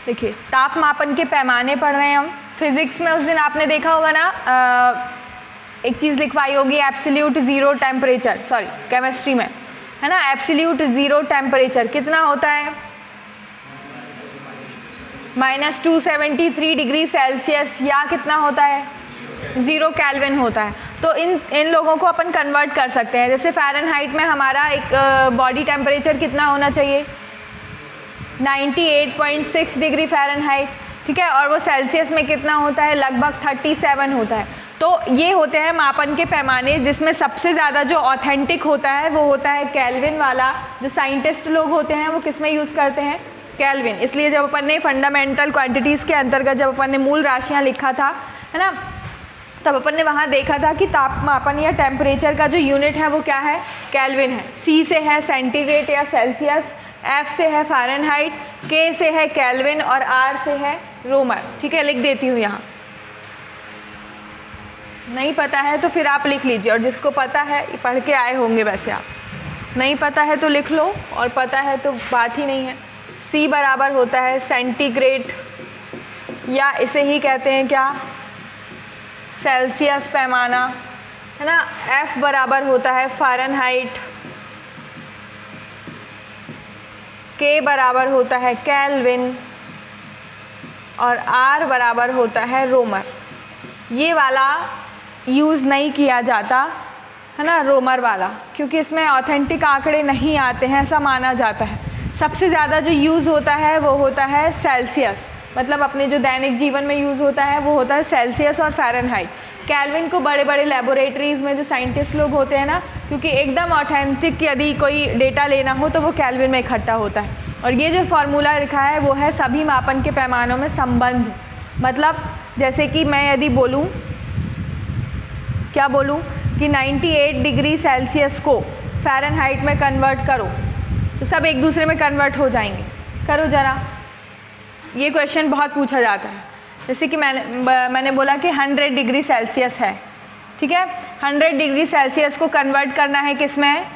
देखिए तापमापन के पैमाने पढ़ रहे हैं हम। फिजिक्स में उस दिन आपने देखा होगा ना, एक चीज़ लिखवाई होगी absolute zero temperature, sorry chemistry में है ना, एब्सोल्यूट ज़ीरो टेम्परेचर कितना होता है? -273 डिग्री सेल्सियस, या कितना होता है? 0 केल्विन होता है। तो इन लोगों को अपन कन्वर्ट कर सकते हैं। जैसे फ़ारेनहाइट में हमारा एक बॉडी टेम्परेचर कितना होना चाहिए? 98.6 डिग्री फ़ारेनहाइट, ठीक है, और वो सेल्सियस में कितना होता है? लगभग 37 होता है। तो ये होते हैं मापन के पैमाने, जिसमें सबसे ज़्यादा जो ऑथेंटिक होता है वो होता है केल्विन वाला। जो साइंटिस्ट लोग होते हैं वो किस में यूज़ करते हैं? केल्विन। इसलिए जब अपन ने फंडामेंटल क्वांटिटीज़ के अंतर्गत जब अपन ने मूल राशियाँ लिखा था, है ना, तब अपन ने वहाँ देखा था कि तापमापन या टेम्परेचर का जो यूनिट है वो क्या है? केल्विन है। C से है सेंटीग्रेड या सेल्सियस, F से है फ़ारेनहाइट, K से है केल्विन और R से है रोमर। ठीक है, लिख देती हूँ यहाँ। नहीं पता है तो फिर आप लिख लीजिए, और जिसको पता है पढ़ के आए होंगे, वैसे आप नहीं पता है तो लिख लो, और पता है तो बात ही नहीं है। C बराबर होता है सेंटीग्रेड, या इसे ही कहते हैं क्या? सेल्सियस पैमाना, है ना। F बराबर होता है फ़ारेनहाइट, K बराबर होता है केल्विन, और R बराबर होता है रोमर। ये वाला यूज़ नहीं किया जाता, है ना, रोमर वाला, क्योंकि इसमें ऑथेंटिक आंकड़े नहीं आते हैं, ऐसा माना जाता है। सबसे ज़्यादा जो यूज़ होता है वो होता है सेल्सियस, मतलब अपने जो दैनिक जीवन में यूज़ होता है वो होता है सेल्सियस और फ़ारेनहाइट। केल्विन को बड़े बड़े लेबोरेटरीज़ में जो साइंटिस्ट लोग होते हैं ना, क्योंकि एकदम ऑथेंटिक यदि कोई डेटा लेना हो तो वो केल्विन में इकट्ठा होता है। और ये जो फार्मूला लिखा है वो है सभी मापन के पैमानों में संबंध। मतलब जैसे कि मैं यदि बोलूँ, क्या बोलूँ कि 98 डिग्री सेल्सियस को फ़ारेनहाइट में कन्वर्ट करो, तो सब एक दूसरे में कन्वर्ट हो जाएंगे। करो ज़रा, ये क्वेश्चन बहुत पूछा जाता है। जैसे कि मैंने बोला कि 100 डिग्री सेल्सियस है, ठीक है, 100 डिग्री सेल्सियस को कन्वर्ट करना है किस में?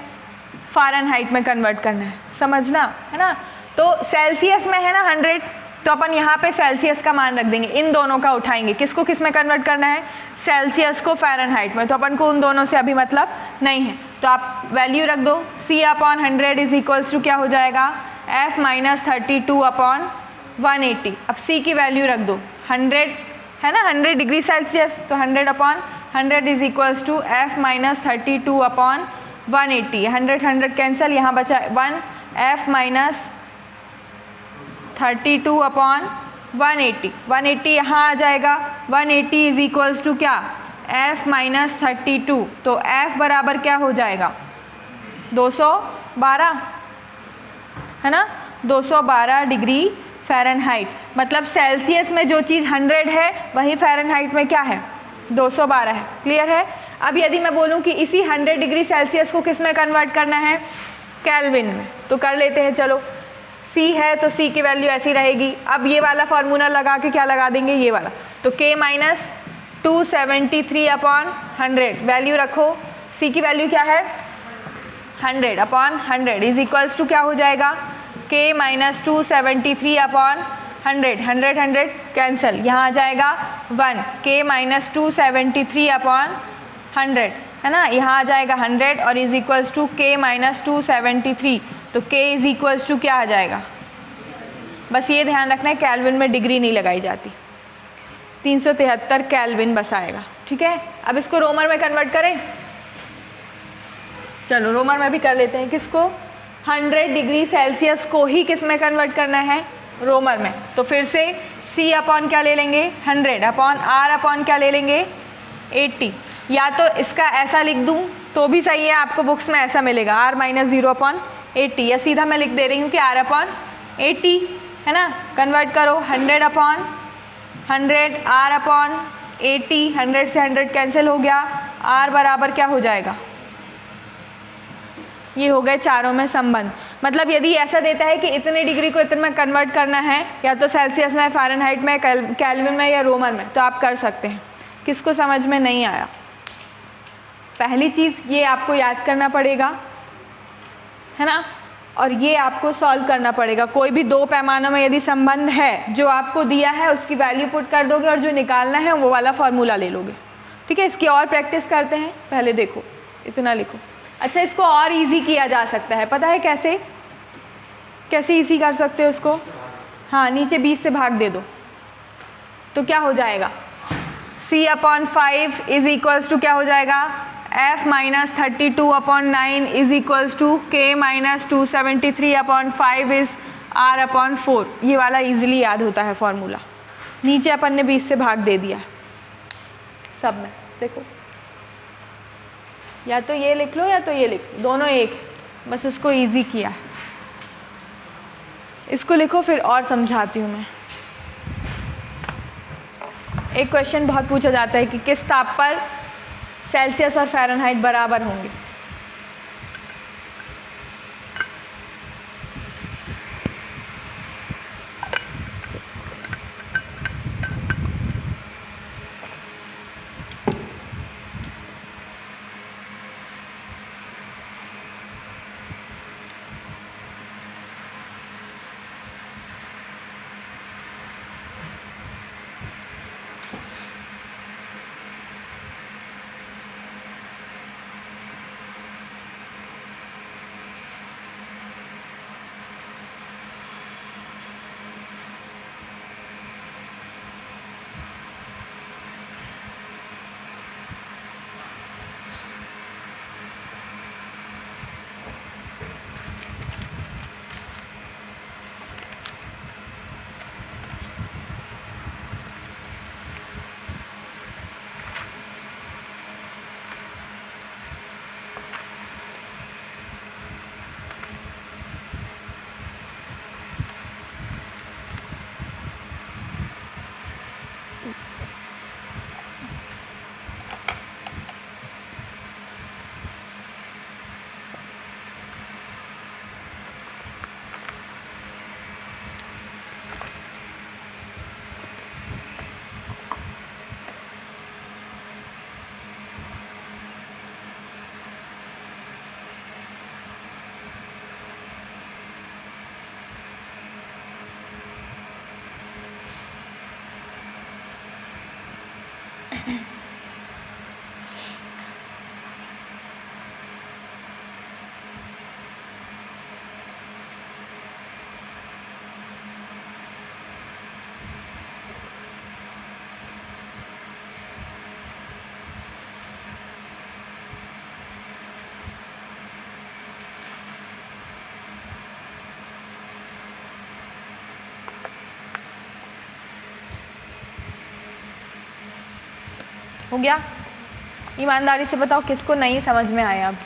फ़ारेनहाइट में कन्वर्ट करना है, समझना है ना। तो सेल्सियस में है ना 100, तो अपन यहाँ पे सेल्सियस का मान रख देंगे, इन दोनों का उठाएंगे। किसको किस में कन्वर्ट करना है? सेल्सियस को फ़ारेनहाइट में। तो अपन को उन दोनों से अभी मतलब नहीं है, तो आप वैल्यू रख दो। C/100 इज इक्वल्स टू क्या हो जाएगा? F - 32/180। अब C की वैल्यू रख दो, 100 है ना, 100 डिग्री सेल्सियस, तो 100/100 is equals to F - 32/180। 100 cancel, यहाँ बचा 1, F - 32/180। 180 यहाँ आ जाएगा, 180 इज इक्वल्स टू क्या? F - 32। तो F बराबर क्या हो जाएगा? 212, है ना, 212 डिग्री फ़ारेनहाइट। मतलब सेल्सियस में जो चीज़ 100 है वही फ़ारेनहाइट में क्या है? 212 है। क्लियर है? अब यदि मैं बोलूँ कि इसी 100 डिग्री सेल्सियस को किस में कन्वर्ट करना है? केल्विन में, तो कर लेते हैं। चलो, C है तो C की वैल्यू ऐसी रहेगी। अब ये वाला फार्मूला लगा के क्या लगा देंगे? ये वाला, तो K - 273/100 वैल्यू रखो। C की वैल्यू क्या है? 100/100 इज इक्वल्स टू क्या हो जाएगा? K - 273/100, 100 कैंसिल, यहाँ आ जाएगा 1, K - 273/100, है ना, यहाँ आ जाएगा 100 और इज इक्वल्स टू K - 273। तो K इज इक्वल्स टू क्या आ जाएगा? बस ये ध्यान रखना है, केल्विन में डिग्री नहीं लगाई जाती, 373 केल्विन बस आएगा। ठीक है, अब इसको रोमर में कन्वर्ट करें। चलो रोमर में भी कर लेते हैं। किसको? 100 डिग्री सेल्सियस को ही किस में कन्वर्ट करना है? रोमर में। तो फिर से C/ क्या ले लेंगे? 100/R/ क्या ले लेंगे? 80। या तो इसका ऐसा लिख दूँ तो भी सही है, आपको बुक्स में ऐसा मिलेगा, R - 0/80, या सीधा मैं लिख दे रही हूँ कि R/80, है ना। कन्वर्ट करो, 100/100 R/80, 100 से 100 कैंसिल हो गया, R बराबर क्या हो जाएगा? ये हो गए चारों में संबंध। मतलब यदि ऐसा देता है कि इतने डिग्री को इतने में कन्वर्ट करना है, या तो सेल्सियस में, फ़ारेनहाइट में, केल्विन में या रोमर में, तो आप कर सकते हैं। किसको समझ में नहीं आया? पहली चीज़ ये आपको याद करना पड़ेगा, है ना, और ये आपको सॉल्व करना पड़ेगा। कोई भी दो पैमानों में यदि संबंध है जो आपको दिया है उसकी वैल्यू पुट कर दोगे और जो निकालना है वो वाला फॉर्मूला ले लोगे। ठीक है, इसकी और प्रैक्टिस करते हैं। पहले देखो, इतना लिखो। अच्छा, इसको और इजी किया जा सकता है, पता है कैसे? कैसे इजी कर सकते हो उसको? हाँ, नीचे 20 से भाग दे दो तो क्या हो जाएगा? c/5 इज इक्वल्स टू क्या हो जाएगा? f minus 32/9 is equals to k minus 273/5 is r/4। ये वाला इजीली याद होता है फॉर्मूला। नीचे अपन ने 20 से भाग दे दिया सब में। देखो, या तो ये लिख लो या तो ये लिख लो, दोनों एक, बस उसको इजी किया। इसको लिखो, फिर और समझाती हूँ मैं। एक क्वेश्चन बहुत पूछा जाता है कि किस ताप पर सेल्सियस और फ़ारेनहाइट बराबर होंगे। हो गया? ईमानदारी से बताओ किसको नहीं समझ में आया? अब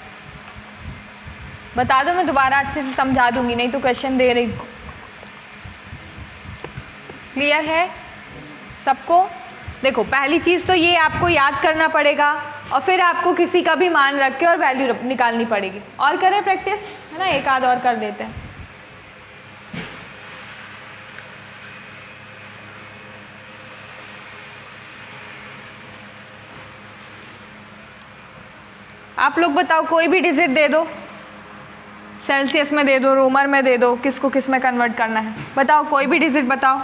बता दो, मैं दोबारा अच्छे से समझा दूंगी, नहीं तो क्वेश्चन दे रही। क्लियर है सबको? देखो, पहली चीज़ तो ये आपको याद करना पड़ेगा और फिर आपको किसी का भी मान रख के और वैल्यू निकालनी पड़ेगी। और करें प्रैक्टिस, है ना? एक आध और कर देते हैं। आप लोग बताओ, कोई भी डिजिट दे दो, सेल्सियस में दे दो, रोमर में दे दो, किसको किस में कन्वर्ट करना है बताओ, कोई भी डिजिट बताओ।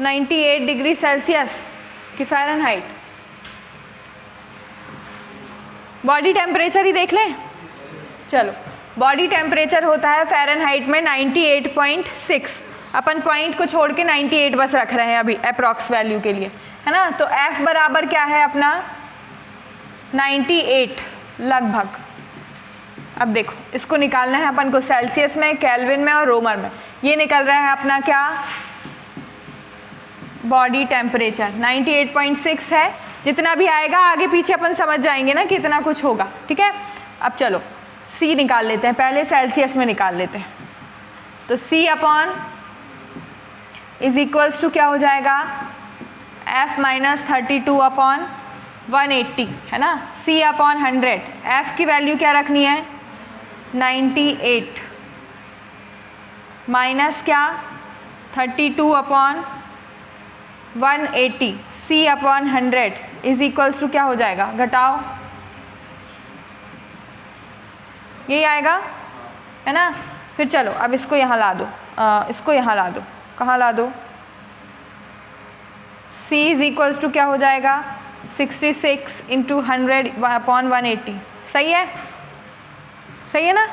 98 डिग्री सेल्सियस की फ़ारेनहाइट। बॉडी टेम्परेचर ही देख लें। चलो, बॉडी टेम्परेचर होता है फ़ारेनहाइट में 98.6। अपन पॉइंट को छोड़ के 98 बस रख रहे हैं अभी अप्रॉक्स वैल्यू के लिए, है ना? तो F बराबर क्या है अपना? 98 लगभग। अब देखो, इसको निकालना है अपन को सेल्सियस में, केल्विन में और रोमर में। ये निकल रहा है अपना क्या? बॉडी टेम्परेचर 98.6 है। जितना भी आएगा आगे पीछे अपन समझ जाएंगे ना कितना कुछ होगा। ठीक है, अब चलो C निकाल लेते हैं, पहले सेल्सियस में निकाल लेते हैं। तो C upon is equals to क्या हो जाएगा? F माइनस 32/180, है ना? C upon 100। F की वैल्यू क्या रखनी है? 98 माइनस क्या? 32/180। C upon 100 is equals to क्या हो जाएगा? घटाओ यही आएगा, है ना। फिर चलो अब इसको यहाँ ला दो, इसको यहाँ ला दो, कहाँ ला दो, C इज इक्वल्स टू क्या हो जाएगा 66 इंटू 100/180। सही है, सही है ना।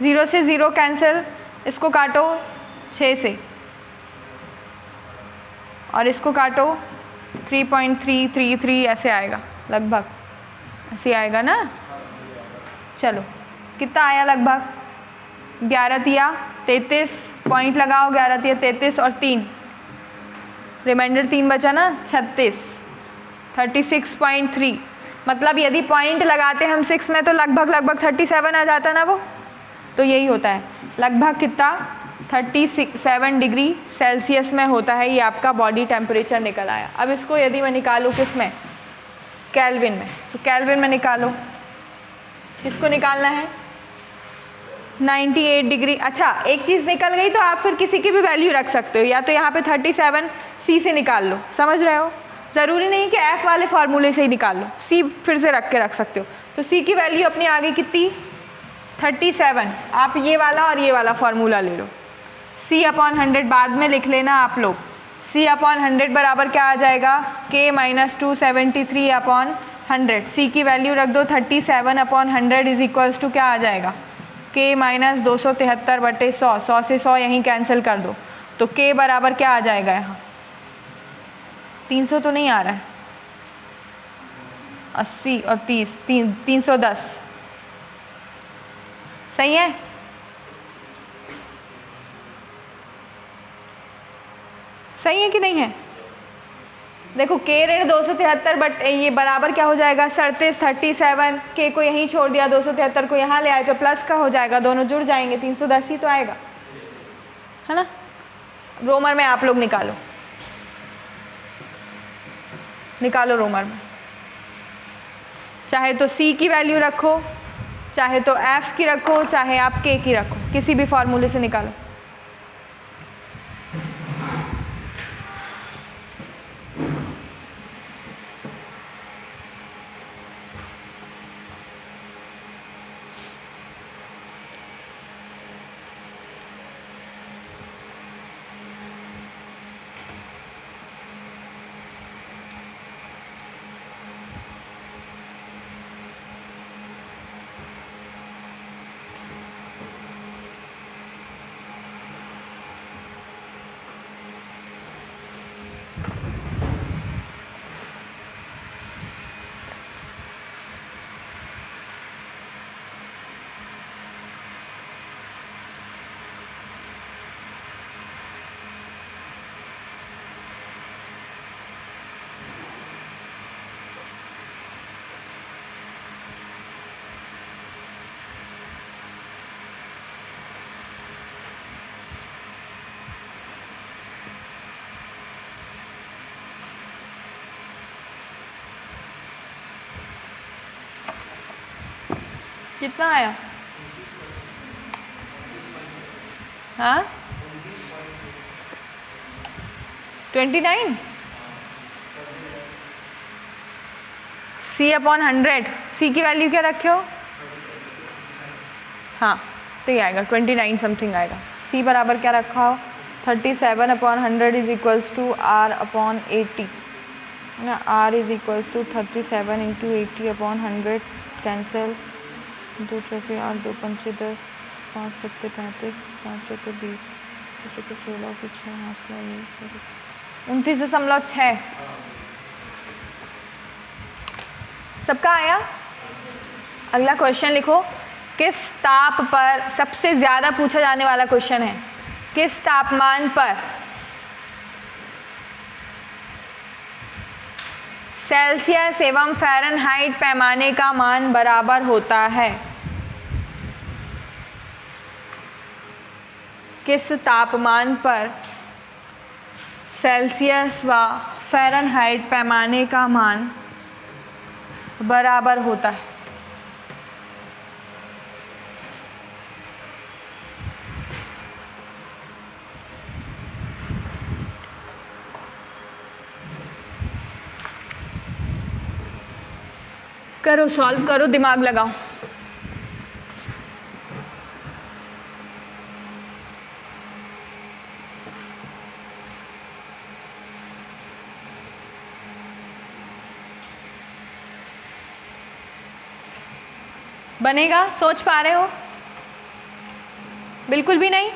0 से 0 कैंसिल, इसको काटो 6 से और इसको काटो 3.333 ऐसे आएगा लगभग, ऐसे आएगा ना। चलो कितना आया लगभग 11 तिया 33, पॉइंट लगाओ 11 तिया 33 और 3 रिमाइंडर 3 बचा ना 36, 36.3। मतलब यदि पॉइंट लगाते हम 6 में तो लगभग 37 आ जाता ना वो। तो यही होता है लगभग कितना 37 डिग्री सेल्सियस में होता है ये आपका बॉडी टेम्परेचर निकल आया। अब इसको यदि मैं निकालूँ किस में, केल्विन में, तो केल्विन में निकालो, किसको निकालना है 98 डिग्री। अच्छा एक चीज़ निकल गई तो आप फिर किसी की भी वैल्यू रख सकते हो, या तो यहाँ पे 37 C से निकाल लो, समझ रहे हो। ज़रूरी नहीं कि F वाले फार्मूले से ही निकाल लो, C फिर से रख के रख सकते हो। तो C की वैल्यू अपनी आ गई कितनी 37। आप ये वाला और ये वाला फार्मूला ले लो, C/100 बाद में लिख लेना आप लोग। C/100 बराबर क्या आ जाएगा K - 273/100। C की वैल्यू रख दो 37/100 इज इक्वल्स टू क्या आ जाएगा K - 273/100। 100 से 100 यहीं कैंसिल कर दो, तो K बराबर क्या आ जाएगा यहाँ 300 तो नहीं आ रहा है, 80 और 30 310। सही है। सही है कि नहीं है। देखो K ऋण 273 बट ये बराबर क्या हो जाएगा 37 K को यहीं छोड़ दिया, 273 को यहाँ ले आए तो प्लस का हो जाएगा, दोनों जुड़ जाएंगे 310 ही तो आएगा, है ना। रोमर में आप लोग निकालो, निकालो रोमर में, चाहे तो C की वैल्यू रखो, चाहे तो F की रखो, चाहे आप K की रखो, किसी भी फॉर्मूले से निकालो। कितना आया, हाँ 29। C/100 C की वैल्यू क्या रखे हो, हाँ तो ये आएगा 29 समथिंग आएगा। C बराबर क्या रखा हो 37/100 इज इक्वल्स टू R/80 ना, R is equals to 37 into 80/100 cancel, 2 चौके 8, 2 पंचे 10, 5 सत्ते 35, 5 चौके 20, 2 चौके 16, 6 हाथ 29.6। सबका आया। अगला क्वेश्चन लिखो, किस ताप पर, सबसे ज़्यादा पूछा जाने वाला क्वेश्चन है, किस तापमान पर सेल्सियस एवं फ़ारेनहाइट पैमाने का मान बराबर होता है। किस तापमान पर सेल्सियस व फ़ारेनहाइट पैमाने का मान बराबर होता है। करो, सॉल्व करो, दिमाग लगाओ। बनेगा? सोच पा रहे हो? बिल्कुल भी नहीं?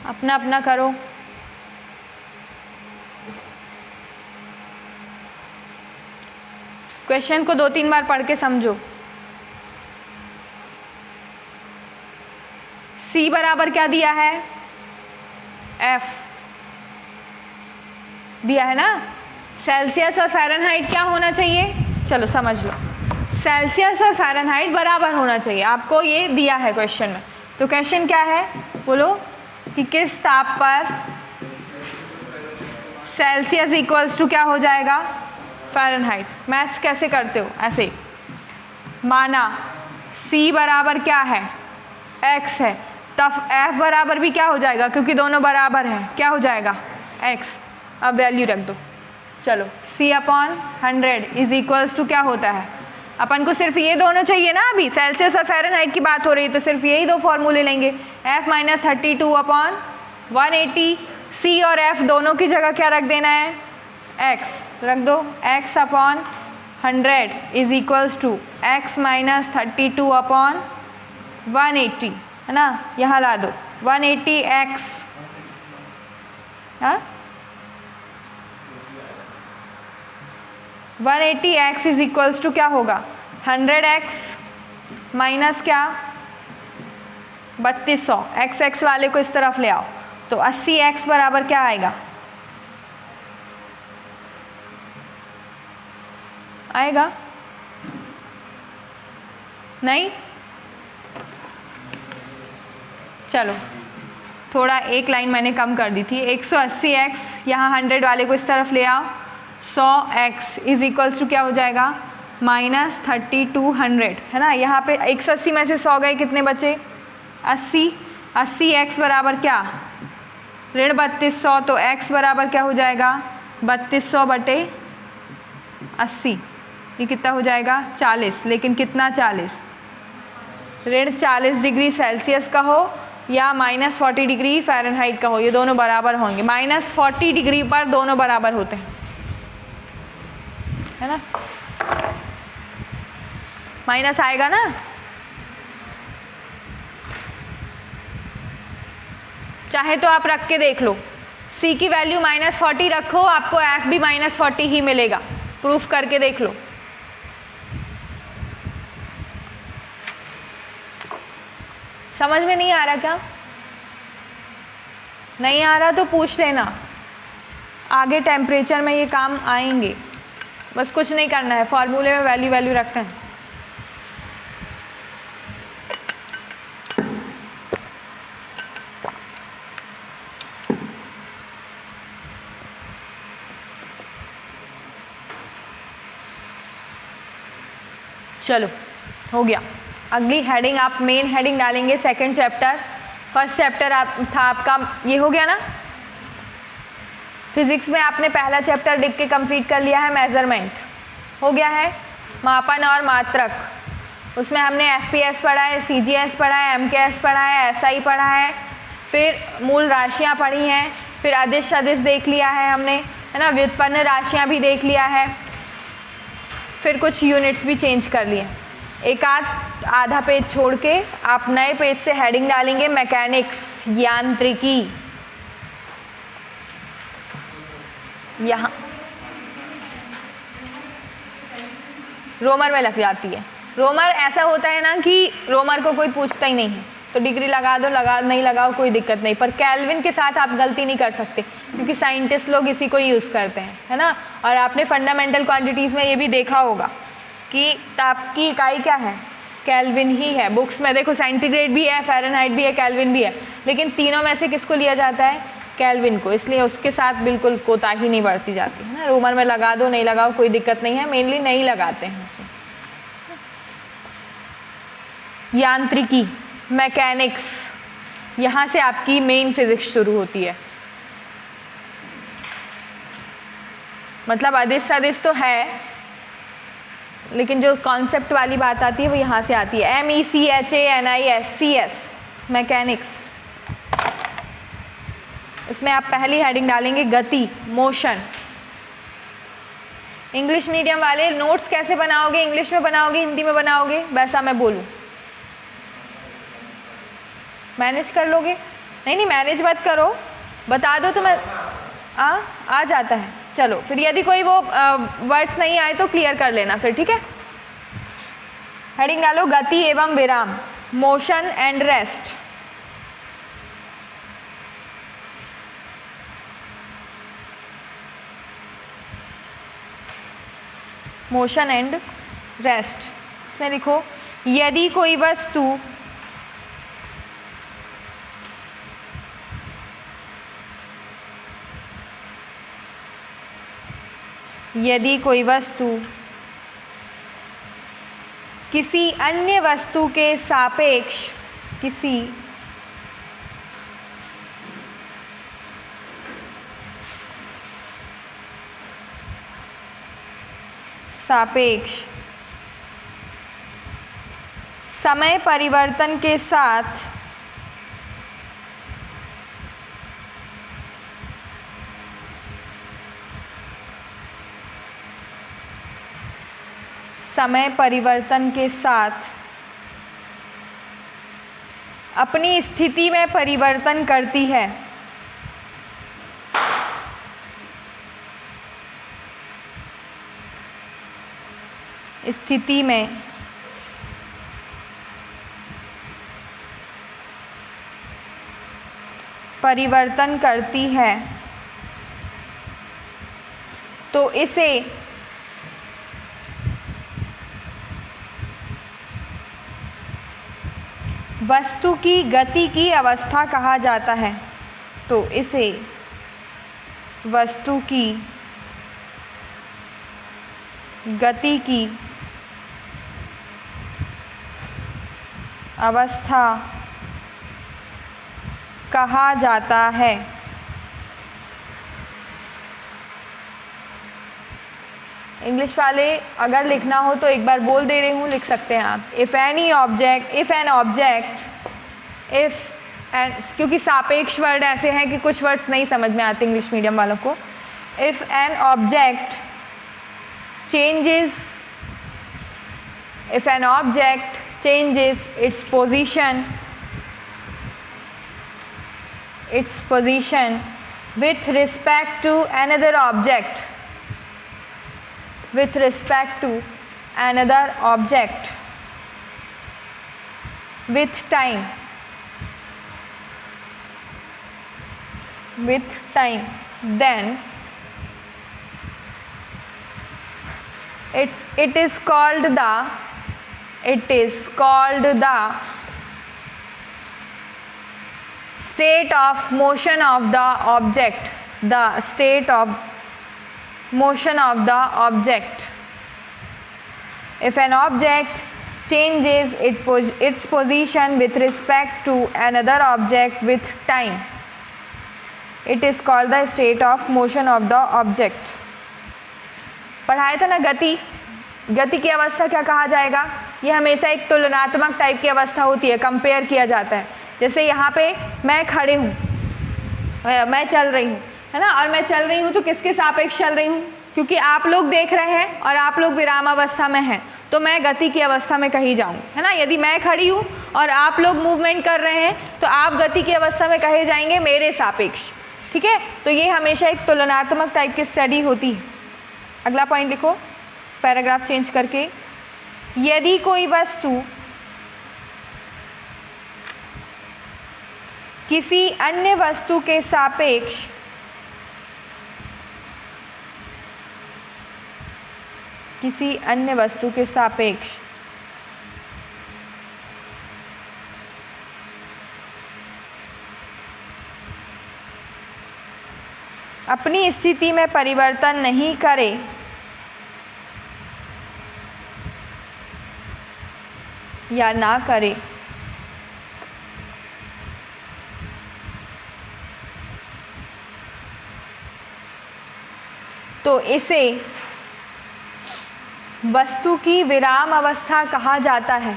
अपना अपना करो। क्वेश्चन को 2-3 बार पढ़ के समझो। C बराबर क्या दिया है? F दिया है ना। सेल्सियस और फ़ारेनहाइट क्या होना चाहिए? चलो समझ लो, सेल्सियस और फ़ारेनहाइट बराबर होना चाहिए, आपको ये दिया है क्वेश्चन में। तो क्वेश्चन क्या है बोलो कि किस ताप पर सेल्सियस इक्वल्स टू क्या हो जाएगा? फ़ारेनहाइट। मैथ्स कैसे करते हो? ऐसे माना C बराबर क्या है? X है, तब F बराबर भी क्या हो जाएगा? क्योंकि दोनों बराबर हैं, क्या हो जाएगा? X। अब वैल्यू रख दो। चलो C/100 इज इक्वल्स टू क्या होता है? अपन को सिर्फ ये दोनों चाहिए ना, अभी सेल्सियस और फ़ारेनहाइट की बात हो रही है, तो सिर्फ यही दो फॉर्मूले लेंगे। F - 32/180। C और F दोनों की जगह क्या रख देना है? X रख दो। X/100 is equals to X - 32/180 है ना, यहाँ ला दो 180x। हाँ 180x इज इक्वल्स टू क्या होगा? 100x माइनस क्या? 3200। x वाले को इस तरफ ले आओ, तो 80x बराबर क्या आएगा? आएगा नहीं? चलो थोड़ा एक लाइन मैंने कम कर दी थी। 180x, यहाँ 100 वाले को इस तरफ ले आओ, 100x इज इक्वल्स टू क्या हो जाएगा? -3200 है ना। यहाँ पे 180 में से 100 गए, कितने बचे? 80। 80x बराबर क्या? ऋण 3200, तो x बराबर क्या हो जाएगा? 3200/80। ये कितना हो जाएगा? 40। लेकिन कितना 40? ऋण 40 डिग्री सेल्सियस का हो या -40 डिग्री फ़ारेनहाइट का हो, ये दोनों बराबर होंगे। -40 डिग्री पर दोनों बराबर होते हैं, है ना। माइनस आएगा ना। चाहे तो आप रख के देख लो, C की वैल्यू -40 रखो, आपको F भी -40 ही मिलेगा। प्रूफ करके देख लो। समझ में नहीं आ रहा क्या? नहीं आ रहा तो पूछ लेना, आगे टेम्परेचर में ये काम आएंगे। बस कुछ नहीं करना है, फॉर्मूले में वैल्यू रखना है। चलो हो गया। अगली हेडिंग आप मेन हेडिंग डालेंगे सेकंड चैप्टर। फर्स्ट चैप्टर था आपका, ये हो गया ना। फिजिक्स में आपने पहला चैप्टर लिख के कंप्लीट कर लिया है, मेजरमेंट हो गया है, मापन और मात्रक। उसमें हमने FPS पढ़ा है, CGS पढ़ा है, MKS पढ़ा है, SI पढ़ा है, फिर मूल राशियाँ पढ़ी हैं, फिर अदिश सदिश देख लिया है हमने, है ना। व्युत्पन्न राशियाँ भी देख लिया है, फिर कुछ यूनिट्स भी चेंज कर लिए। एक आधा पेज छोड़ के आप नए पेज से हेडिंग डालेंगे मैकेनिक्स, यांत्रिकी। यहाँ रोमर में लग जाती है। रोमर ऐसा होता है ना कि रोमर को कोई पूछता ही नहीं है, तो डिग्री लगा दो, नहीं लगाओ कोई दिक्कत नहीं, पर केल्विन के साथ आप गलती नहीं कर सकते, क्योंकि साइंटिस्ट लोग इसी को यूज़ करते हैं, है ना। और आपने फंडामेंटल क्वांटिटीज़ में ये भी देखा होगा कि ताप की इकाई क्या है? केल्विन ही है। बुक्स में देखो सेंटीग्रेड भी है, फ़ारेनहाइट भी है, केल्विन भी है, लेकिन तीनों में से किसको लिया जाता है? केल्विन को। इसलिए उसके साथ बिल्कुल कोताही नहीं बरती जाती है ना। रोमर में लगा दो, नहीं लगाओ कोई दिक्कत नहीं है, मेनली नहीं लगाते हैं उसमें। यांत्रिकी, मैकेनिक्स, यहाँ से आपकी मेन फिजिक्स शुरू होती है। मतलब अदिश सदिश तो है, लेकिन जो कॉन्सेप्ट वाली बात आती है वो यहाँ से आती है। MECHANICS, mechanics. इसमें आप पहली हेडिंग डालेंगे गति, मोशन। इंग्लिश मीडियम वाले नोट्स कैसे बनाओगे, इंग्लिश में बनाओगे हिंदी में बनाओगे, वैसा मैं बोलूँ मैनेज कर लोगे? नहीं मैनेज मत करो, बता दो तो मैं आ जाता है। चलो फिर यदि कोई वो वर्ड्स नहीं आए तो क्लियर कर लेना फिर, ठीक है। हेडिंग डालो गति एवं विराम, motion and rest. Motion and rest. इसमें लिखो यदि कोई वस्तु किसी अन्य वस्तु के सापेक्ष समय परिवर्तन के साथ अपनी स्थिति में परिवर्तन करती है। स्थिति में परिवर्तन करती है तो इसे वस्तु की गति की अवस्था कहा जाता है। तो इसे वस्तु की गति की अवस्था कहा जाता है। इंग्लिश वाले अगर लिखना हो तो एक बार बोल दे रही हूँ, लिख सकते हैं आप। इफ़ एन ऑब्जेक्ट क्योंकि सापेक्ष वर्ड ऐसे हैं कि कुछ वर्ड्स नहीं समझ में आते इंग्लिश मीडियम वालों को। If an object changes its position with respect to another object with time, then it is called the state of motion of the object. If an object changes its position with respect to another object with time, it is called the state of motion of the object. पढ़ाया था ना गति की अवस्था क्या कहा जाएगा? ये हमेशा एक तुलनात्मक टाइप की अवस्था होती है, कंपेयर किया जाता है। जैसे यहाँ पे मैं खड़े हूँ, मैं चल रही हूँ, है ना, और मैं चल रही हूँ तो किसके सापेक्ष चल रही हूँ? क्योंकि आप लोग देख रहे हैं और आप लोग विराम अवस्था में हैं, तो मैं गति की अवस्था में कहीं जाऊँ, है ना। यदि मैं खड़ी हूँ और आप लोग मूवमेंट कर रहे हैं तो आप गति की अवस्था में कहे जाएंगे मेरे सापेक्ष, ठीक है। तो ये हमेशा एक तुलनात्मक टाइप की स्टडी होती है। अगला पॉइंट लिखो, पैराग्राफ चेंज करके। यदि कोई वस्तु किसी अन्य वस्तु के सापेक्ष अपनी स्थिति में परिवर्तन नहीं करे या ना करे तो इसे वस्तु की विराम अवस्था कहा जाता है।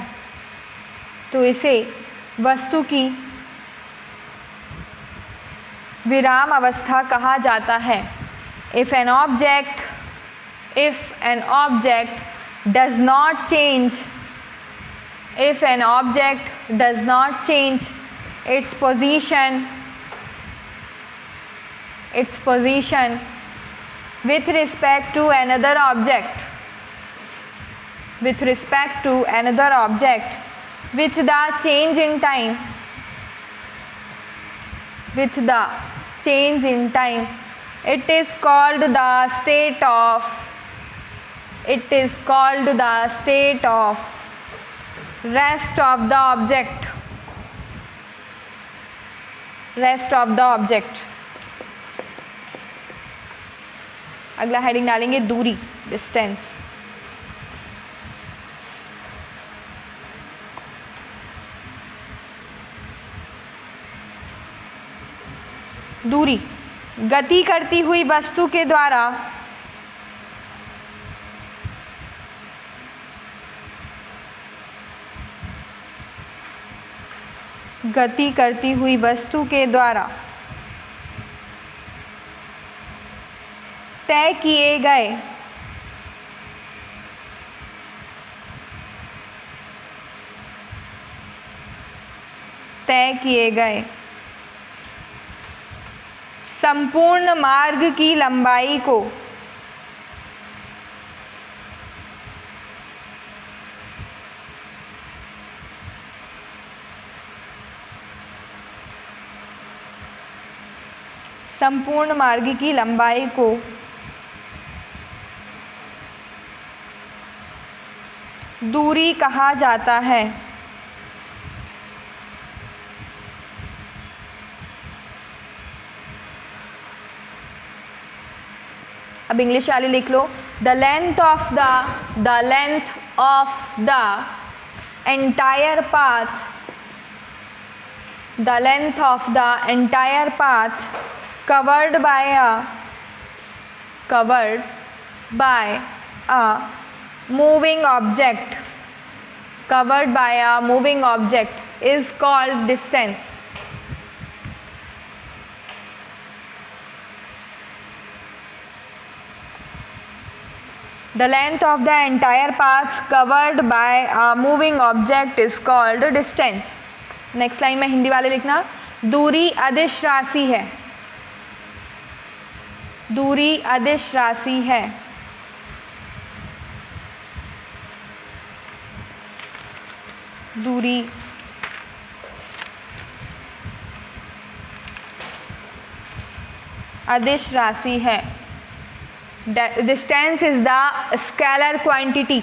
विराम अवस्था कहा जाता है। If an object does not change if an object does not change its position with respect to another object with the change in time, it is called the state of rest of the object। अगला heading डालेंगे दूरी, distance. दूरी गति करती हुई वस्तु के द्वारा तय किए गए संपूर्ण मार्ग की लंबाई को दूरी कहा जाता है। अब इंग्लिश वाली लिख लो। The length of the entire path covered by a moving object is called distance। The length of the entire path covered by a moving object is called distance। Next line में हिंदी वाले लिखना। दूरी अदिश राशि है। दूरी अदिश राशि है। दूरी अदिश राशि है। Distance is the scalar quantity।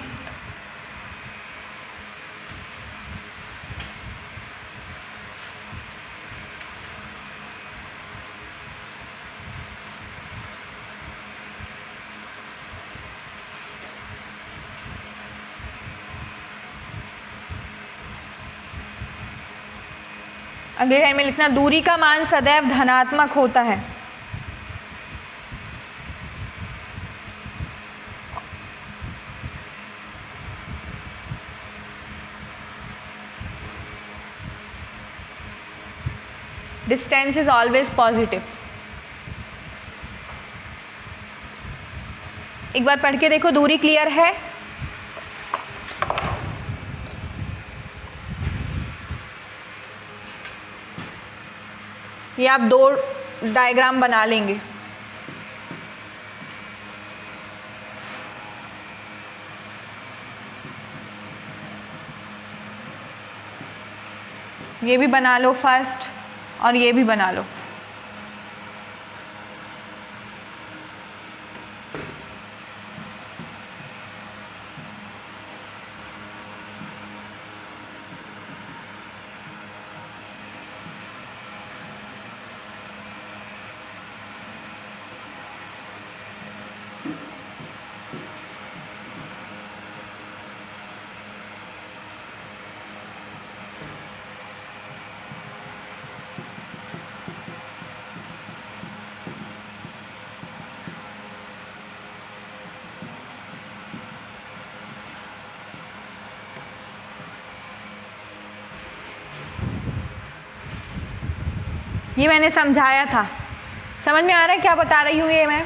अगले लाइन में लिखना दूरी का मान सदैव धनात्मक होता है। Distance is always positive। एक बार पढ़ के देखो, दूरी क्लियर है? ये आप दो डायग्राम बना लेंगे। ये भी बना लो फर्स्ट और ये भी बना लो। ये मैंने समझाया था। समझ में आ रहा है क्या बता रही हूँ ये मैं?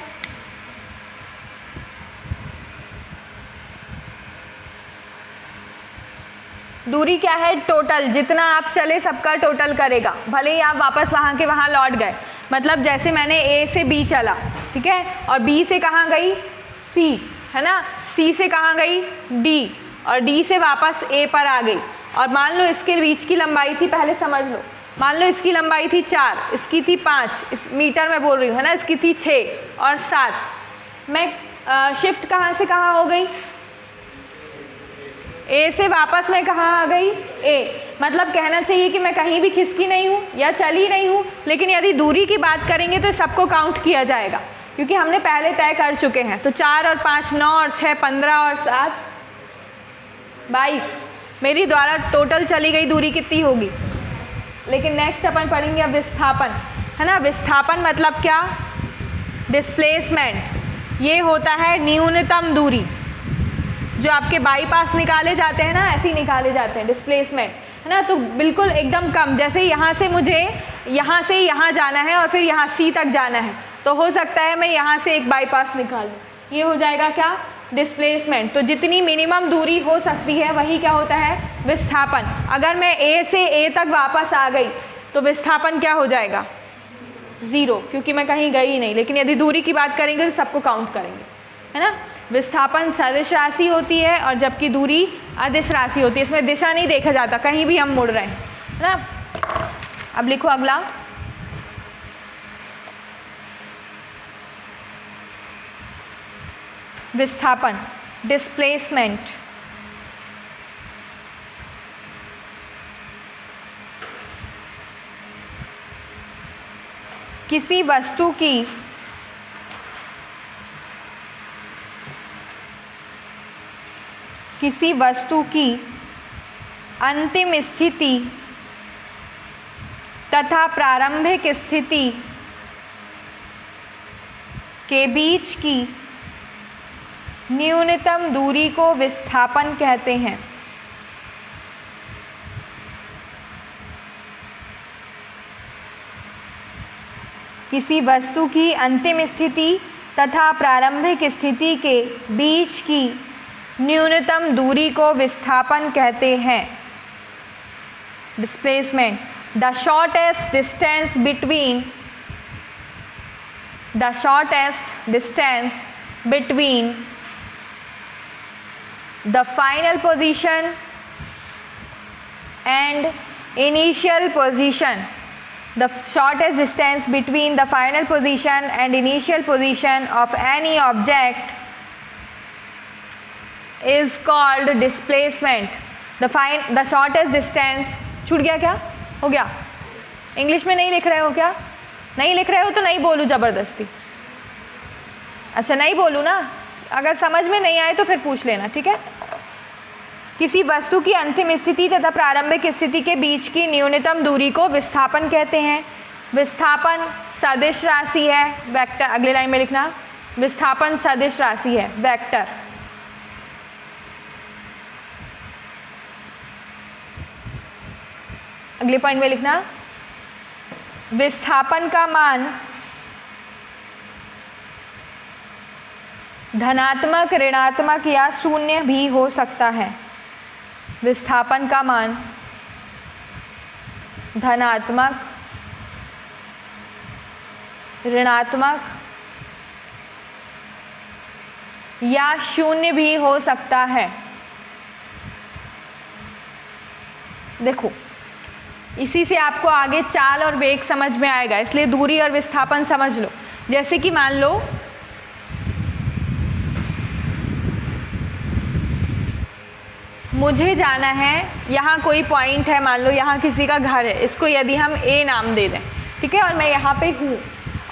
दूरी क्या है? टोटल, जितना आप चले सबका टोटल करेगा, भले ही आप वापस वहाँ के वहाँ लौट गए। मतलब जैसे मैंने ए से बी चला, ठीक है, और बी से कहाँ गई? सी, है ना, सी से कहाँ गई? डी, और डी से वापस ए पर आ गई। और मान लो इसके बीच की लंबाई थी, पहले समझ लो, मान लो इसकी लंबाई थी 4, इसकी थी 5, इस मीटर में बोल रही हूँ, है ना, इसकी थी 6 और 7। मैं शिफ्ट कहाँ से कहाँ हो गई? ए से वापस मैं कहाँ आ गई? ए। मतलब कहना चाहिए कि मैं कहीं भी खिसकी नहीं हूँ या चली नहीं हूँ, लेकिन यदि दूरी की बात करेंगे तो सबको काउंट किया जाएगा, क्योंकि हमने पहले तय कर चुके हैं। तो 4 और 5 9 और 6 15 और 7 22, मेरी द्वारा टोटल चली गई दूरी कितनी होगी? लेकिन नेक्स्ट अपन पढ़ेंगे अब विस्थापन, है ना। विस्थापन मतलब क्या? डिस्प्लेसमेंट। ये होता है न्यूनतम दूरी, जो आपके बाईपास निकाले जाते हैं ना, ऐसे ही निकाले जाते हैं, डिस्प्लेसमेंट, है ना। तो बिल्कुल एकदम कम, जैसे यहाँ से मुझे यहाँ से यहाँ जाना है और फिर यहाँ सी तक जाना है, तो हो सकता है मैं यहाँ से एक बाईपास निकाल लूँ, ये हो जाएगा क्या? डिस्प्लेसमेंट। तो जितनी मिनिमम दूरी हो सकती है वही क्या होता है? विस्थापन। अगर मैं ए से ए तक वापस आ गई तो विस्थापन क्या हो जाएगा? 0, क्योंकि मैं कहीं गई ही नहीं। लेकिन यदि दूरी की बात करेंगे तो सबको काउंट करेंगे, है ना। विस्थापन सदिश राशि होती है और जबकि दूरी अदिश राशि होती है। इसमें दिशा नहीं देखा जाता, कहीं भी हम मुड़ रहे हैं, है ना। अब लिखो अगला, विस्थापन, डिस्प्लेसमेंट। किसी वस्तु की अंतिम स्थिति तथा प्रारंभिक स्थिति के बीच की न्यूनतम दूरी को विस्थापन कहते हैं। किसी वस्तु की अंतिम स्थिति तथा प्रारंभिक स्थिति के बीच की न्यूनतम दूरी को विस्थापन कहते हैं। Displacement, the shortest distance between the final position and initial position, the shortest distance between the final position and initial position of any object is called displacement. The shortest distance, छूट गया क्या? हो गया? इंग्लिश में नहीं लिख रहे हो क्या? नहीं लिख रहे हो तो नहीं बोलूँ ज़बरदस्ती। अच्छा नहीं बोलूँ ना, अगर समझ में नहीं आए तो फिर पूछ लेना, ठीक है। किसी वस्तु की अंतिम स्थिति तथा प्रारंभिक स्थिति के बीच की न्यूनतम दूरी को विस्थापन कहते हैं। विस्थापन सदिश राशि है, वेक्टर। अगली लाइन में लिखना, विस्थापन सदिश राशि है, वेक्टर। अगले पॉइंट में लिखना, विस्थापन का मान धनात्मक, ऋणात्मक या शून्य भी हो सकता है। विस्थापन का मान धनात्मक, ऋणात्मक या शून्य भी हो सकता है। देखो, इसी से आपको आगे चाल और वेग समझ में आएगा, इसलिए दूरी और विस्थापन समझ लो। जैसे कि मान लो मुझे जाना है, यहाँ कोई पॉइंट है, मान लो यहाँ किसी का घर है, इसको यदि हम ए नाम दे दें, ठीक है, और मैं यहाँ पे हूँ,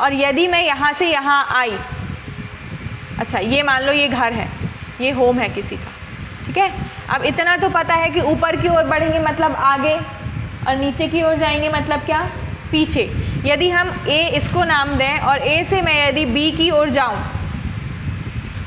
और यदि मैं यहाँ से यहाँ आई, अच्छा ये मान लो ये घर है, ये होम है किसी का, ठीक है। अब इतना तो पता है कि ऊपर की ओर बढ़ेंगे मतलब आगे, और नीचे की ओर जाएंगे मतलब क्या? पीछे। यदि हम ए इसको नाम दें और ए से मैं यदि बी की ओर जाऊँ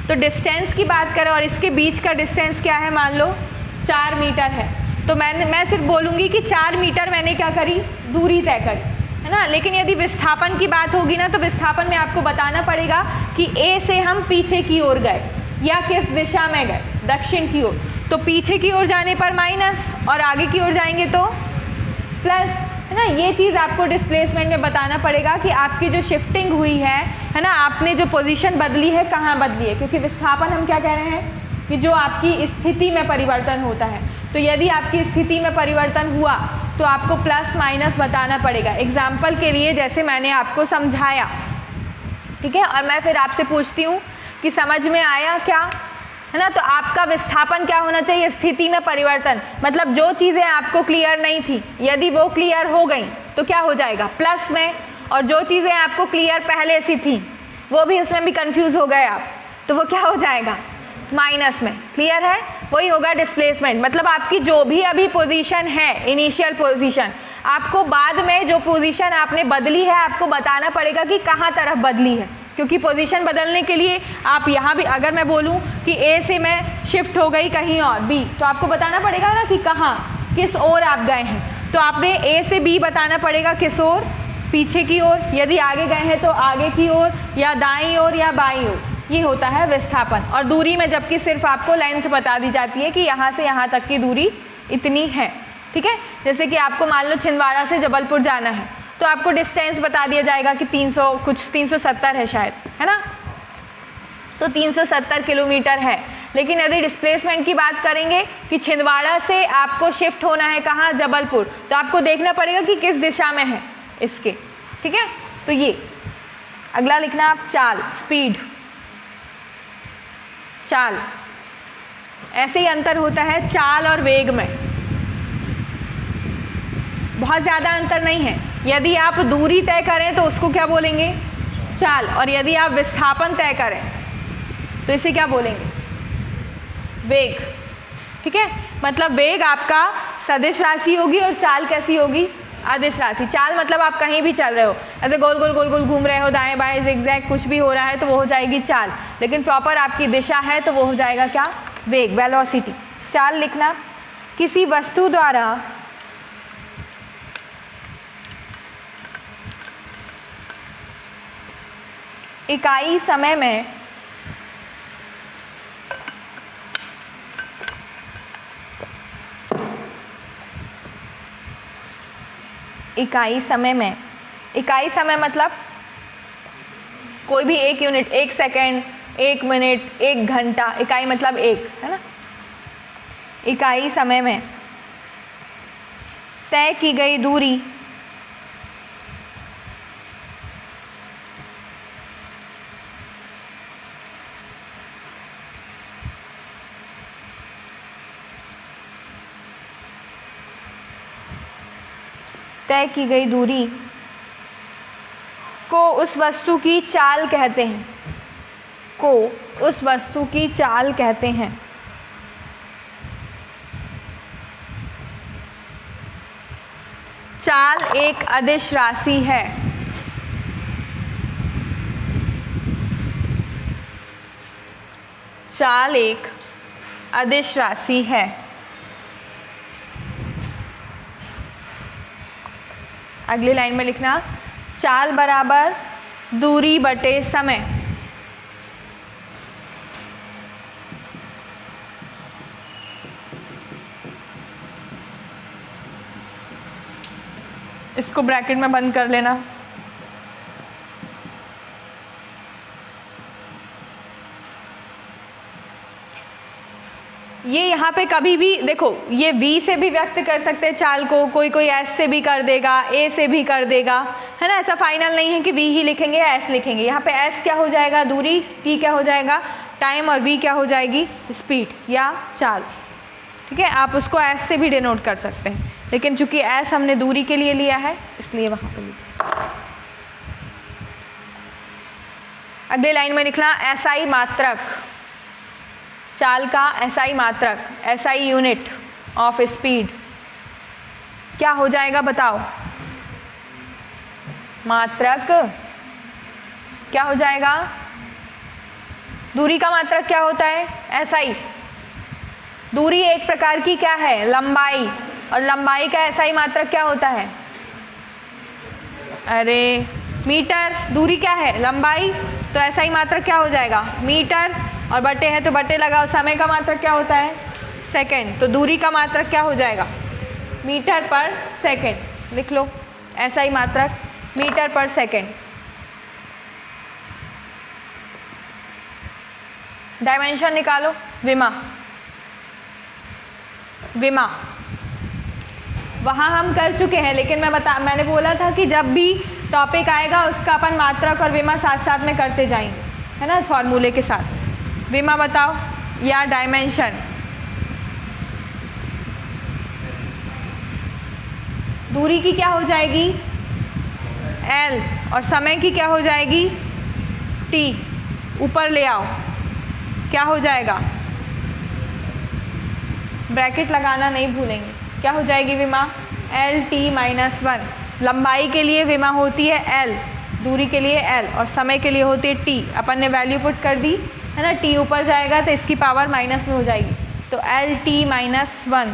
तो डिस्टेंस की बात करें और इसके बीच का डिस्टेंस क्या है, मान लो 4 मीटर है, तो मैं सिर्फ बोलूँगी कि 4 मीटर मैंने क्या करी? दूरी तय करी। है ना। लेकिन यदि विस्थापन की बात होगी ना, तो विस्थापन में आपको बताना पड़ेगा कि ए से हम पीछे की ओर गए या किस दिशा में गए, दक्षिण की ओर। तो पीछे की ओर जाने पर माइनस और आगे की ओर जाएंगे तो प्लस, है ना। ये चीज़ आपको डिस्प्लेसमेंट में बताना पड़ेगा कि आपकी जो शिफ्टिंग हुई है ना, आपने जो पोजीशन बदली है कहाँ बदली है, क्योंकि विस्थापन हम क्या कह रहे हैं कि जो आपकी स्थिति में परिवर्तन होता है। तो यदि आपकी स्थिति में परिवर्तन हुआ तो आपको प्लस माइनस बताना पड़ेगा। एग्जाम्पल के लिए जैसे मैंने आपको समझाया, ठीक है, और मैं फिर आपसे पूछती हूँ कि समझ में आया क्या, है ना। तो आपका विस्थापन क्या होना चाहिए, स्थिति में परिवर्तन, मतलब जो चीज़ें आपको क्लियर नहीं थी यदि वो क्लियर हो गई तो क्या हो जाएगा प्लस में, और जो चीज़ें आपको क्लियर पहले से थी वो भी उसमें भी कंफ्यूज हो गए आप, तो वो क्या हो जाएगा माइनस में। क्लियर है, वही होगा डिस्प्लेसमेंट। मतलब आपकी जो भी अभी पोजीशन है, इनिशियल पोजीशन, आपको बाद में जो पोजीशन आपने बदली है आपको बताना पड़ेगा कि कहाँ तरफ बदली है, क्योंकि पोजीशन बदलने के लिए आप यहाँ भी, अगर मैं बोलूँ कि ए से मैं शिफ्ट हो गई कहीं और बी, तो आपको बताना पड़ेगा ना कि कहाँ, किस ओर आप गए हैं। तो आपने ए से बी बताना पड़ेगा किस ओर, पीछे की ओर, यदि आगे गए हैं तो आगे की ओर, या दाईं ओर या बाईं ओर। ये होता है विस्थापन। और दूरी में जबकि सिर्फ आपको लेंथ बता दी जाती है कि यहाँ से यहाँ तक की दूरी इतनी है, ठीक है। जैसे कि आपको मान लो छिंदवाड़ा से जबलपुर जाना है तो आपको डिस्टेंस बता दिया जाएगा कि 370 है शायद, है ना, तो 370 किलोमीटर है। लेकिन यदि डिस्प्लेसमेंट की बात करेंगे कि छिंदवाड़ा से आपको शिफ्ट होना है कहाँ, जबलपुर, तो आपको देखना पड़ेगा कि किस दिशा में है इसके, ठीक है। तो ये अगला लिखना आप चाल, स्पीड, चाल। ऐसे ही अंतर होता है चाल और वेग में, बहुत ज़्यादा अंतर नहीं है। यदि आप दूरी तय करें तो उसको क्या बोलेंगे, चाल, और यदि आप विस्थापन तय करें तो इसे क्या बोलेंगे, वेग, ठीक है। मतलब वेग आपका सदिश राशि होगी और चाल कैसी होगी, अदिश राशि। चाल मतलब आप कहीं भी चल रहे हो, ऐसे गोल गोल गोल गोल घूम रहे हो, दाएं बाएं जिगजैग कुछ भी हो रहा है तो वो हो जाएगी चाल। लेकिन प्रॉपर आपकी दिशा है तो वो हो जाएगा क्या, वेग, वेलोसिटी। चाल लिखना, किसी वस्तु द्वारा इकाई समय में इकाई समय मतलब कोई भी एक यूनिट, एक सेकेंड, एक मिनट, एक घंटा, इकाई मतलब एक, है ना। इकाई समय में तय की गई दूरी को उस वस्तु की चाल कहते हैं, को उस वस्तु की चाल कहते हैं। चाल एक अदिश राशि है। चाल एक अदिश राशि है। अगली लाइन में लिखना, चाल बराबर दूरी बटे समय। इसको ब्रैकेट में बंद कर लेना। ये यहाँ पे कभी भी देखो, ये V से भी व्यक्त कर सकते हैं चाल को, कोई कोई S से भी कर देगा, A से भी कर देगा, है ना। ऐसा फाइनल नहीं है कि V ही लिखेंगे या S लिखेंगे। यहाँ पे S क्या हो जाएगा, दूरी, T क्या हो जाएगा, टाइम, और V क्या हो जाएगी, स्पीड या चाल, ठीक है। आप उसको S से भी डिनोट कर सकते हैं, लेकिन चूंकि S हमने दूरी के लिए लिया है इसलिए वहाँ पर लिखा। अगले लाइन में लिखना, SI मात्रक, चाल का SI मात्रक, SI यूनिट ऑफ स्पीड क्या हो जाएगा बताओ, मात्रक क्या हो जाएगा, दूरी का मात्रक क्या होता है, SI। दूरी एक प्रकार की क्या है, लंबाई, और लंबाई का SI मात्रक क्या होता है, अरे मीटर, दूरी क्या है? लंबाई। तो ऐसा ही मात्रक क्या हो जाएगा? मीटर, और बटे है तो बटे लगाओ। समय का मात्रक क्या होता है? सेकंड। तो दूरी का मात्रक क्या हो जाएगा? मीटर पर सेकंड। लिख लो ऐसा ही मात्रक, मीटर पर सेकंड। डायमेंशन निकालो। विमा, विमा वहाँ हम कर चुके हैं, लेकिन मैंने बोला था कि जब भी टॉपिक आएगा उसका अपन मात्रक और विमा साथ साथ में करते जाएंगे, है ना, फॉर्मूले के साथ। विमा बताओ या डायमेंशन? दूरी की क्या हो जाएगी? L, और समय की क्या हो जाएगी? T। ऊपर ले आओ, क्या हो जाएगा? ब्रैकेट लगाना नहीं भूलेंगे। क्या हो जाएगी विमा? L_T-1। लंबाई के लिए विमा होती है L, दूरी के लिए L, और समय के लिए होती है T। अपन ने वैल्यू पुट कर दी है ना, T ऊपर जाएगा तो इसकी पावर माइनस में हो जाएगी, तो L_T-1।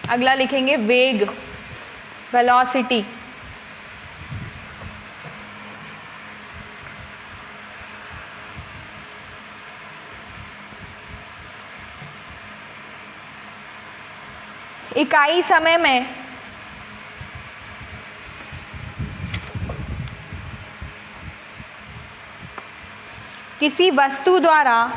अगला लिखेंगे वेग, वेलोसिटी। इकाई समय में किसी वस्तु द्वारा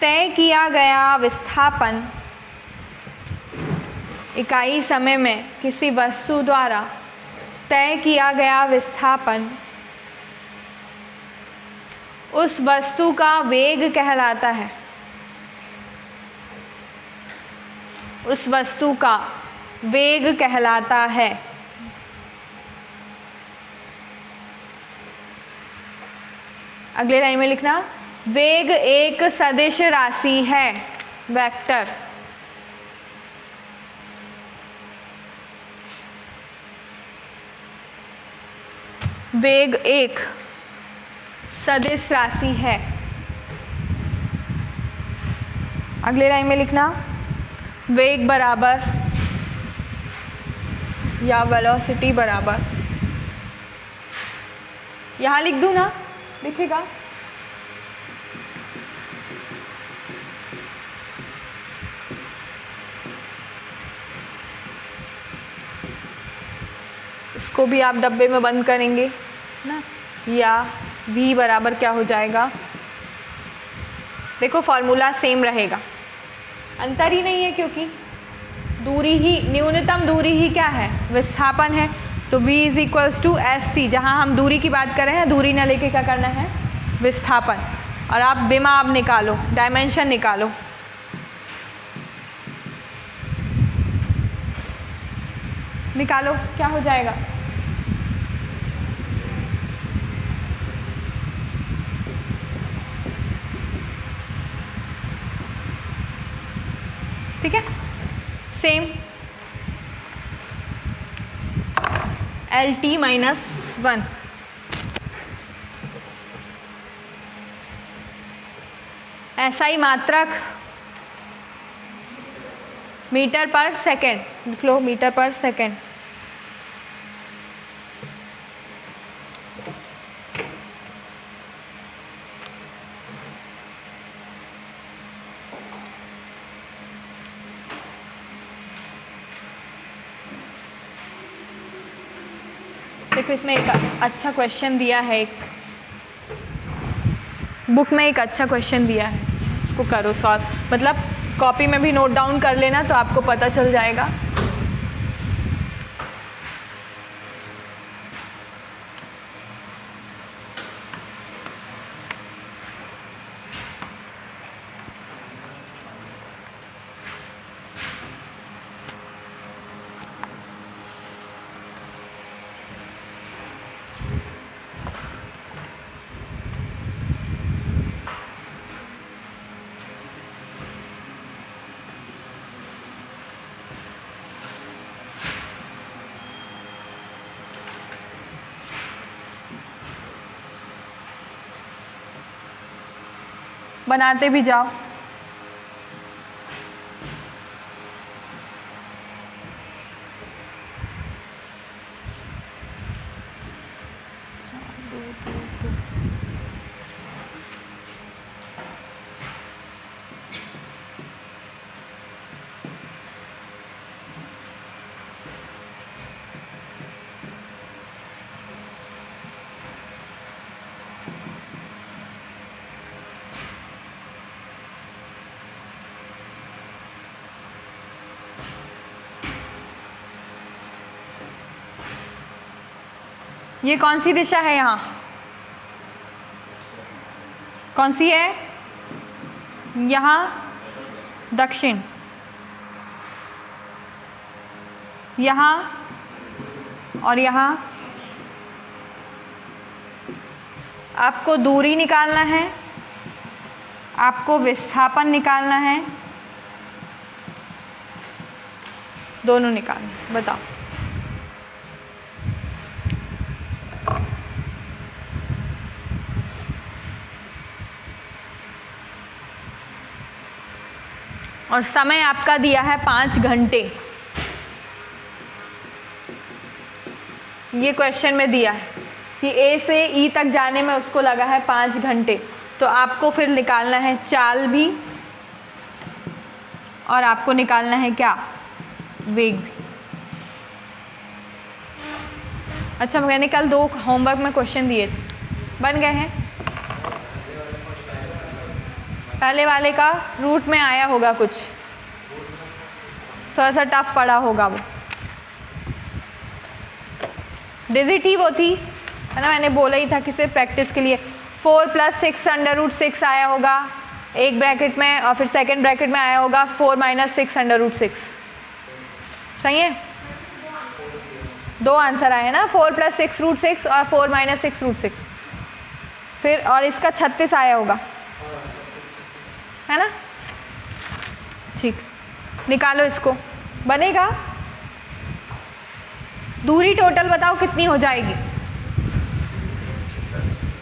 तय किया गया विस्थापन, इकाई समय में किसी वस्तु द्वारा तय किया गया विस्थापन उस वस्तु का वेग कहलाता है। उस वस्तु का वेग कहलाता है। अगले लाइन में लिखना, वेग एक सदिश राशि है, वेक्टर। वेग एक सदिश राशि है। अगले लाइन में लिखना, वेग बराबर या वेलोसिटी बराबर, यहाँ लिख दूँ ना, लिखेगा? इसको भी आप डब्बे में बंद करेंगे ना, या v बराबर क्या हो जाएगा? देखो फॉर्मूला सेम रहेगा, अंतर ही नहीं है, क्योंकि दूरी ही, न्यूनतम दूरी ही क्या है? विस्थापन है। तो v = st, जहाँ हम दूरी की बात कर रहे हैं, दूरी न लेके क्या करना है? विस्थापन। और आप विमा अब निकालो, डायमेंशन निकालो। निकालो, क्या हो जाएगा? ठीक है, सेम L_T-1। ऐसा ही मात्रक मीटर पर सेकेंड, लिख लो मीटर पर सेकेंड। देखो इसमें एक अच्छा क्वेश्चन दिया है, एक बुक में एक अच्छा क्वेश्चन दिया है, उसको करो सॉल्व। मतलब कॉपी में भी नोट डाउन कर लेना तो आपको पता चल जाएगा। बनाते भी जाओ। ये कौन सी दिशा है यहाँ, कौन सी है, यहाँ दक्षिण, यहाँ और यहाँ। आपको दूरी निकालना है, आपको विस्थापन निकालना है, दोनों निकालना। बताओ और समय आपका दिया है 5 घंटे। ये क्वेश्चन में दिया है कि ए से ई तक जाने में उसको लगा है 5 घंटे, तो आपको फिर निकालना है चाल भी और आपको निकालना है क्या, वेग भी। अच्छा, मैंने कल 2 होमवर्क में क्वेश्चन दिए थे, बन गए हैं। पहले वाले का रूट में आया होगा कुछ, थोड़ा सा टफ पड़ा होगा वो। डिजिट ही वो थी, है ना, मैंने बोला ही था कि सिर्फ प्रैक्टिस के लिए। 4 + 6 √6 आया होगा एक ब्रैकेट में, और फिर सेकंड ब्रैकेट में आया होगा 4 - 6 √6। सही है, 2 आंसर आए हैं ना, 4 + 6 √6 और 4 - 6 √6। फिर और इसका 36 आया होगा, है ना। ठीक, निकालो इसको, बनेगा। दूरी टोटल बताओ कितनी हो जाएगी।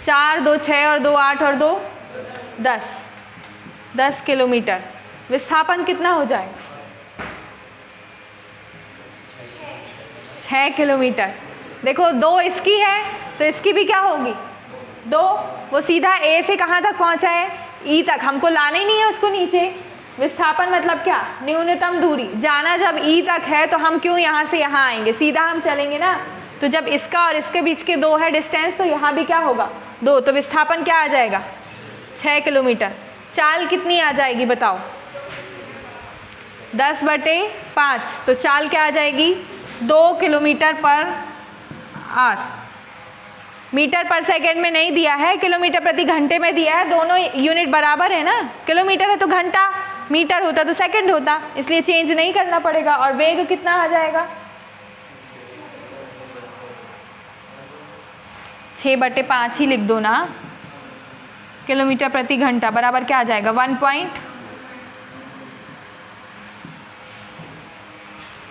4, 2, 6 और 2, 8 और 2, 10 किलोमीटर। विस्थापन कितना हो जाएगा, 6 किलोमीटर। देखो 2 इसकी है तो इसकी भी क्या होगी 2। वो सीधा ए से कहाँ तक पहुँचा है, ई तक। हमको लाना ही नहीं है उसको नीचे। विस्थापन मतलब क्या, न्यूनतम दूरी। जाना जब ई तक है तो हम क्यों यहाँ से यहाँ आएंगे, सीधा हम चलेंगे ना। तो जब इसका और इसके बीच के 2 है डिस्टेंस, तो यहाँ भी क्या होगा 2, तो विस्थापन क्या आ जाएगा 6 किलोमीटर। चाल कितनी आ जाएगी बताओ, 10/5, तो चाल क्या आ जाएगी 2 किलोमीटर पर आवर। मीटर पर सेकेंड में नहीं दिया है, किलोमीटर प्रति घंटे में दिया है। दोनों यूनिट बराबर है ना, किलोमीटर है तो घंटा, मीटर होता तो सेकंड होता, इसलिए चेंज नहीं करना पड़ेगा। और वेग कितना आ जाएगा 6/5 ही लिख दो ना, किलोमीटर प्रति घंटा बराबर क्या आ जाएगा 1 पॉइंट।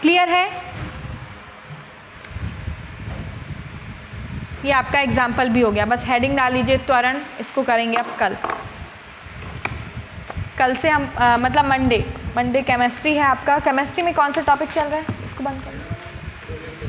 क्लियर है। ये आपका एग्जाम्पल भी हो गया, बस हेडिंग डाल लीजिए त्वरण। इसको करेंगे अब कल से हम मतलब मंडे केमिस्ट्री है आपका। केमिस्ट्री में कौन सा टॉपिक चल रहा है, इसको बंद करो।